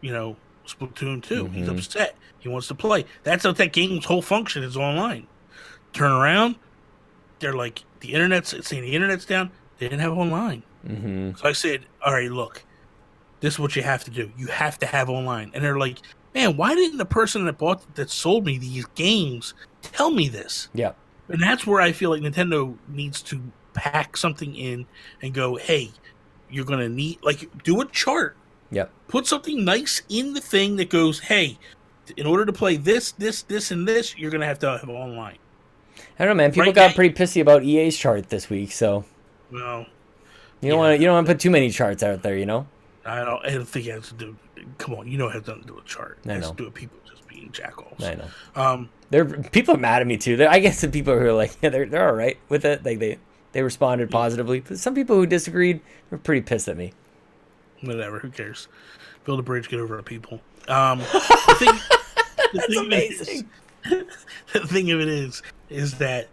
Splatoon 2. He's upset. He wants to play." That's what that game's whole function is, online. Turn around, they're like, the internet's down. They didn't have online. So I said, "All right, look, this is what you have to do. You have to have online." And they're like, "Man, why didn't the person that sold me these games tell me this?" Yeah. And that's where I feel like Nintendo needs to pack something in and go, "Hey, you're going to need, like, do a chart. Yep. Put something nice in the thing that goes, hey, in order to play this, and this, you're going to have online." I don't know, man. People got pretty pissy about EA's chart this week, so. Well, you don't want to put too many charts out there, I don't think it has to do. Come on, it has nothing to do with chart. It has to do with people just being jackoffs. I know. People are mad at me too. I guess the people who are like, yeah, they're all right with it. Like they responded positively. But some people who disagreed were pretty pissed at me. Whatever. Who cares? Build a bridge, get over to people. That's amazing. The thing of it is that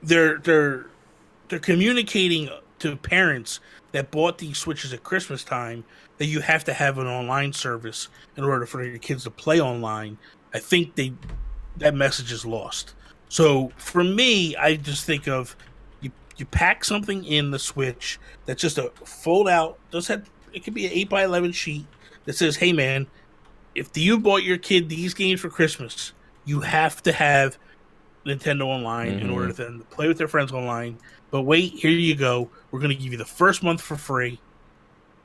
they're communicating to parents that bought these Switches at Christmas time that you have to have an online service in order for your kids to play online. I think that message is lost. So for me, I just think of you pack something in the Switch that's just a fold out. It could be an 8x11 sheet that says, "Hey man, if you bought your kid these games for Christmas, you have to have Nintendo Online in order for them to play with their friends online. But wait, here you go. We're going to give you the first month for free.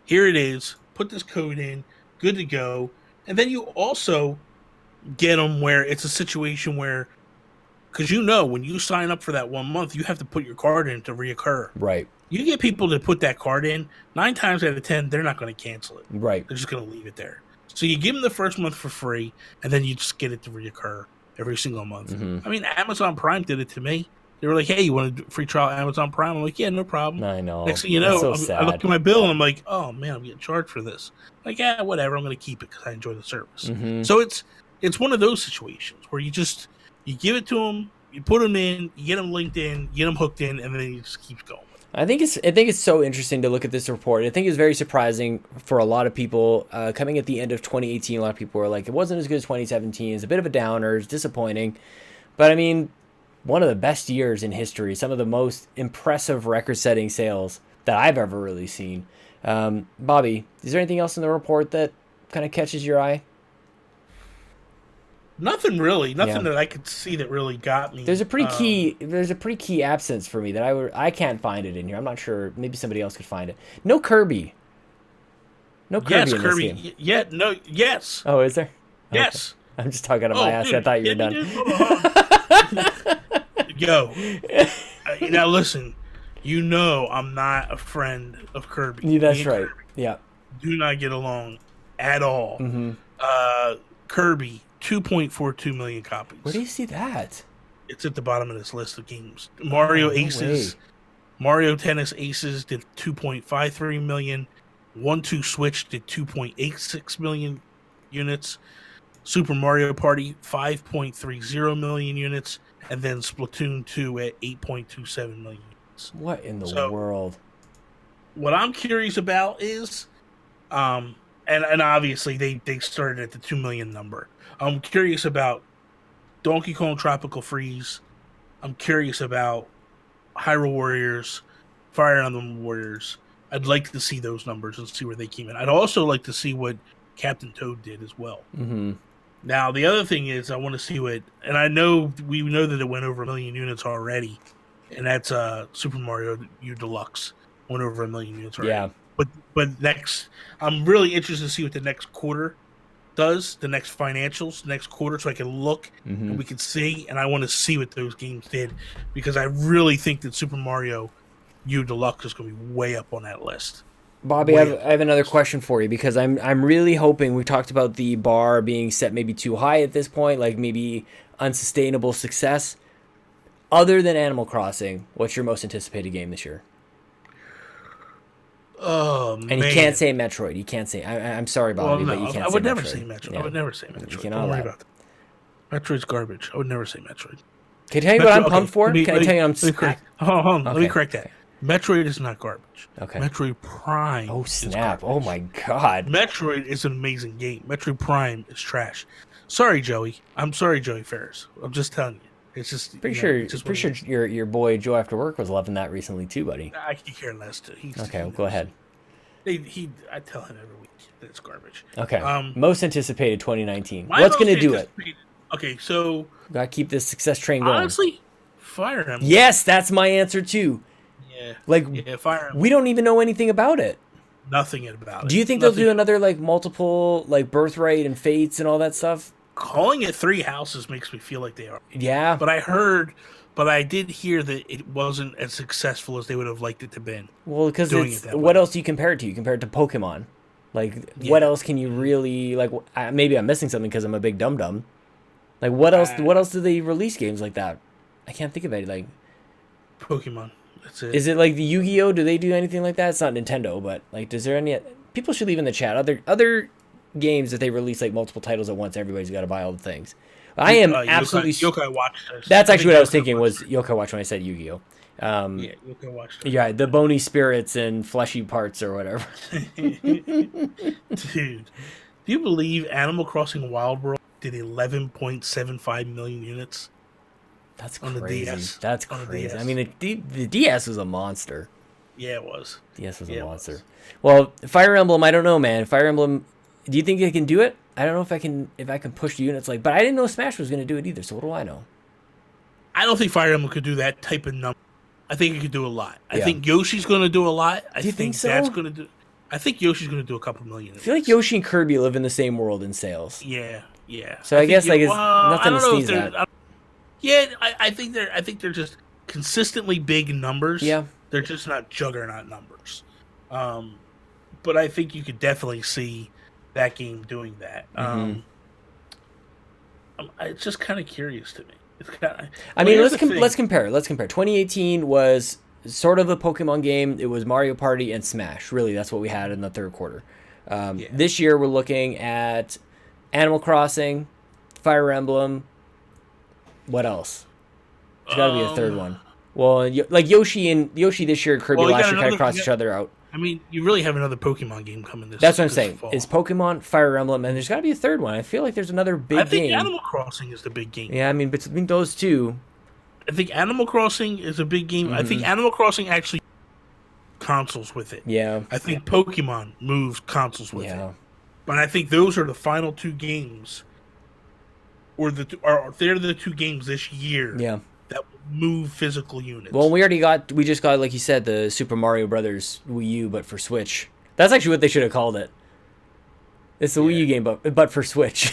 Here it is. Put this code in. Good to go." And then you also get them where it's a situation where, because when you sign up for that 1 month, you have to put your card in to reoccur. Right. You get people to put that card in, 9 times out of 10, they're not going to cancel it. Right. They're just going to leave it there. So you give them the first month for free, and then you just get it to reoccur every single month. Mm-hmm. I mean, Amazon Prime did it to me. They were like, "Hey, you want a free trial Amazon Prime?" I'm like, "Yeah, no problem." I know. Next thing you know, That's so I look sad. at my bill and I'm like, "Oh man, I'm getting charged for this." Like, yeah, whatever. I'm going to keep it because I enjoy the service. Mm-hmm. So it's one of those situations where you give it to them, you put them in, you get them linked in, you get them hooked in, and then you just keep going. I think it's so interesting to look at this report. I think it's very surprising for a lot of people. Coming at the end of 2018, a lot of people were like, it wasn't as good as 2017. It's a bit of a downer. It's disappointing. But I mean, one of the best years in history. Some of the most impressive record-setting sales that I've ever really seen. Bobby, is there anything else in the report that kind of catches your eye? Nothing really. Nothing that I could see that really got me. There's a pretty key absence for me that I can't find it in here. I'm not sure. Maybe somebody else could find it. No Kirby. No Kirby Yes, in Kirby. this game. Yeah, no, yes. Oh, is there? Yes. Okay. I'm just talking out of my ass. Dude, I thought you were done. Yo. Now listen. You know I'm not a friend of Kirby. Yeah, that's Me and right. Kirby Yeah. do not get along at all. Mm-hmm. Kirby, 2.42 million copies. Where do you see that? It's at the bottom of this list of games. Mario Aces, Mario Tennis Aces did 2.53 million. 1-2 Switch did 2.86 million units. Super Mario Party, 5.30 million units. And then Splatoon 2 at 8.27 million units. What in the world? What I'm curious about is, and obviously they started at the 2 million number. I'm curious about Donkey Kong Tropical Freeze. I'm curious about Hyrule Warriors, Fire Emblem Warriors. I'd like to see those numbers and see where they came in. I'd also like to see what Captain Toad did as well. Mm-hmm. Now, the other thing is I want to see what, and we know that it went over 1 million units already, and that's Super Mario U Deluxe went over 1 million units already. Yeah. But next, I'm really interested to see what the next quarter does, the next financials, next quarter, so I can look and we can see, and I want to see what those games did, because I really think that Super Mario U Deluxe is going to be way up on that list. Bobby, I have another question for you, because I'm really hoping, we talked about the bar being set maybe too high at this point, like maybe unsustainable success. Other than Animal Crossing, what's your most anticipated game this year? Oh, man. And you can't say Metroid. You can't say. I'm sorry, Bobby, but you can't say Metroid. I would never say Metroid. Yeah. I would never say Metroid. You Don't cannot worry lie. about that. Metroid's garbage. I would never say Metroid. Can I tell you what I'm pumped for? Can I tell you I'm correct? Hold on. Let me correct that. Metroid is not garbage. Okay. Metroid Prime. Oh, snap. Is Oh, my God. Metroid is an amazing game. Metroid Prime is trash. Sorry, Joey. I'm sorry, Joey Ferris. I'm just telling you. It's just Pretty sure your boy Joe After Work was loving that recently too, buddy. I can care less. Okay, well, go ahead. I tell him every week that it's garbage. Okay. Most anticipated 2019. My What's going to most do it? Okay, so Gotta keep this success train going. honestly, Fire Emblem. Yes, that's my answer too. Yeah. Like, Yeah, Fire Emblem. we don't even know anything about it. Nothing about it. Do you think they'll do another like multiple like Birthright and Fates and all that stuff? Calling it Three Houses makes me feel like they are. Yeah. But I did hear that it wasn't as successful as they would have liked it to be. Well, because doing it's it that what way. else do you compare it to? You compare it to Pokemon. Like, what else can you really like? Maybe I'm missing something because I'm a big dum dum. Like, what else? What else do they release games like that? I can't think of it. Like, Pokemon. That's it. is it like the Yu-Gi-Oh? Do they do anything like that? It's not Nintendo, but like, does there any? People should leave in the chat other games that they release like multiple titles at once. Everybody's got to buy all the things. I am absolutely. Yokai Watch. That's actually what I was thinking was Yokai Watch when I said Yu-Gi-Oh. Yeah, Yokai Watch. Yeah, the bony spirits and fleshy parts or whatever. Dude, do you believe Animal Crossing Wild World did 11.75 million units? That's on the crazy. DS. That's On the crazy. DS. I mean, the DS was a monster. Yeah, it was. DS was Yeah, a it monster. was. Well, Fire Emblem, I don't know, man. Fire Emblem, do you think they can do it? I don't know if I can push the units like, but I didn't know Smash was going to do it either. So what do I know? I don't think Fire Emblem could do that type of number. I think it could do a lot. I Yeah. think Yoshi's going to do a lot. Do you think so? That's going to do. I think Yoshi's going to do a couple million. I feel like Yoshi and Kirby live in the same world in sales. Yeah, yeah. So I guess think like it's nothing to sneeze at. Yeah, I think they're just consistently big numbers. Yeah. They're just not juggernaut numbers. But I think you could definitely see that game doing that. It's just kind of curious to me. It's kinda, I mean, let's compare. Let's compare. 2018 was sort of a Pokemon game. It was Mario Party and Smash. Really, that's what we had in the third quarter. This year, we're looking at Animal Crossing, Fire Emblem. What else? There's got to be a third one. Well, like Yoshi this year, Kirby last year kind of crossed each other out. I mean, you really have another Pokemon game coming this. That's what I'm saying. Fall. It's Pokemon, Fire Emblem, and there's got to be a third one. I feel like there's another big game. I think Animal Crossing is the big game. Yeah, I mean, between those two, I think Animal Crossing is a big game. I think Animal Crossing actually consoles with it. Yeah. I think Pokemon moves consoles with it. But I think those are the final two games, or they're the two games this year. Yeah. That move physical units. Well, we just got, like you said, the Super Mario Brothers Wii U, but for Switch. That's actually what they should have called it. It's the Wii U game, but for Switch.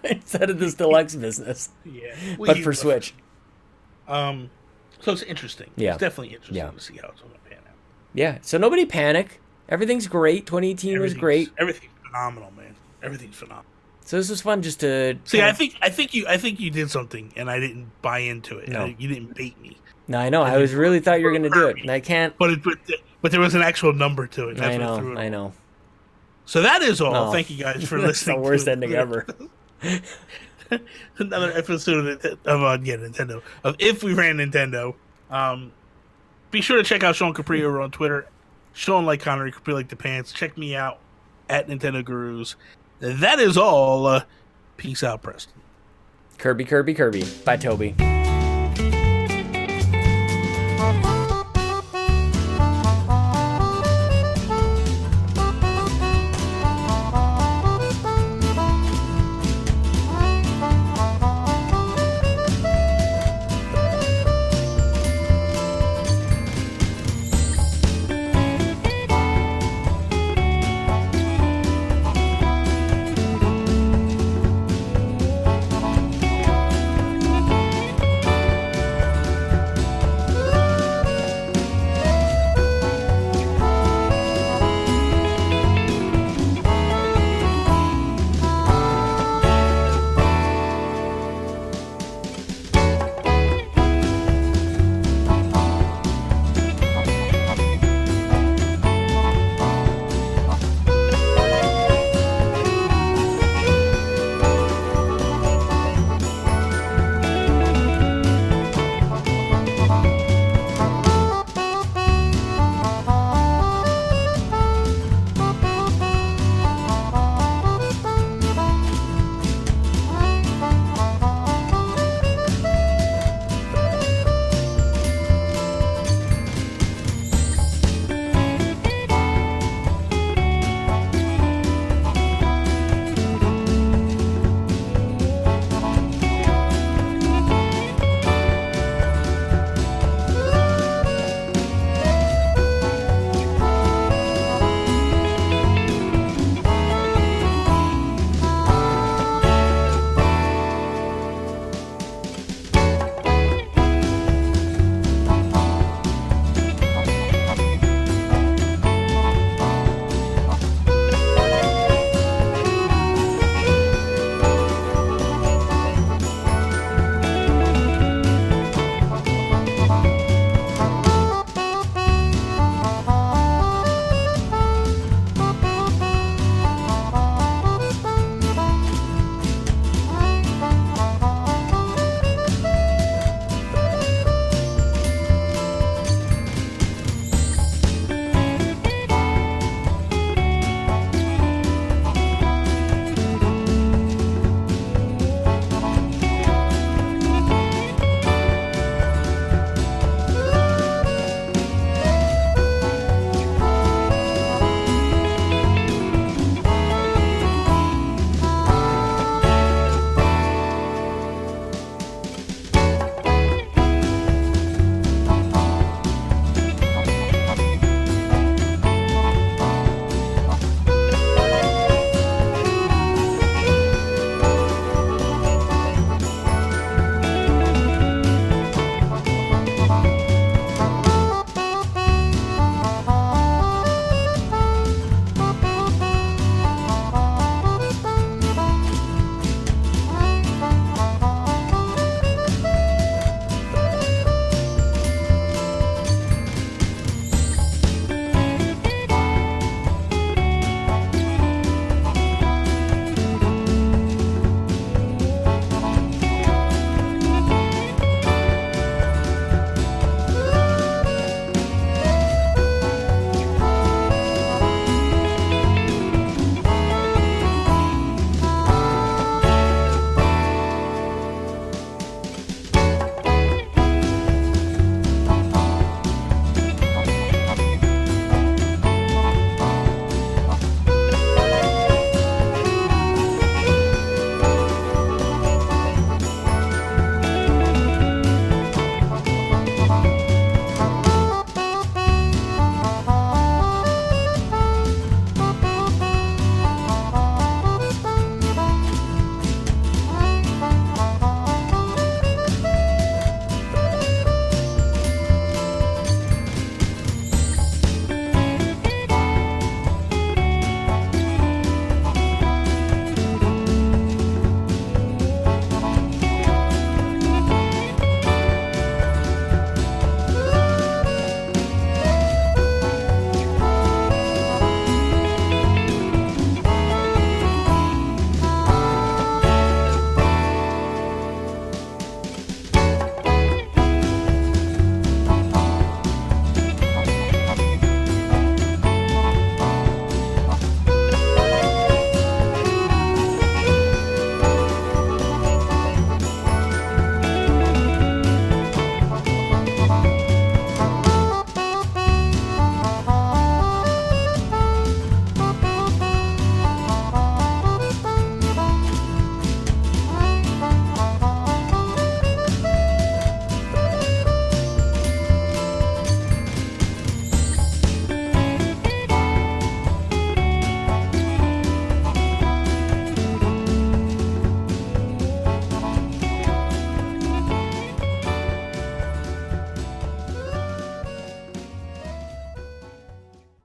Instead of this deluxe business. Yeah. But for Switch. So it's interesting. Yeah. It's definitely interesting to see how it's going to pan out. Yeah. So nobody panic. Everything's great. 2018 was great. Everything's phenomenal, man. Everything's phenomenal. So this was fun just to see. I think you did something, and I didn't buy into it. No, you didn't bait me. No, I know. I was really thought you were going to do it, and I can't. But there was an actual number to it. That's I know. So that is all. Oh, thank you guys for listening. The worst ending ever. Another episode of Nintendo of If We Ran Nintendo. Be sure to check out Sean Capri over on Twitter. Sean like Connery, Capri like the pants. Check me out at Nintendo Gurus. That is all. Peace out, Preston. Kirby. Bye, Toby.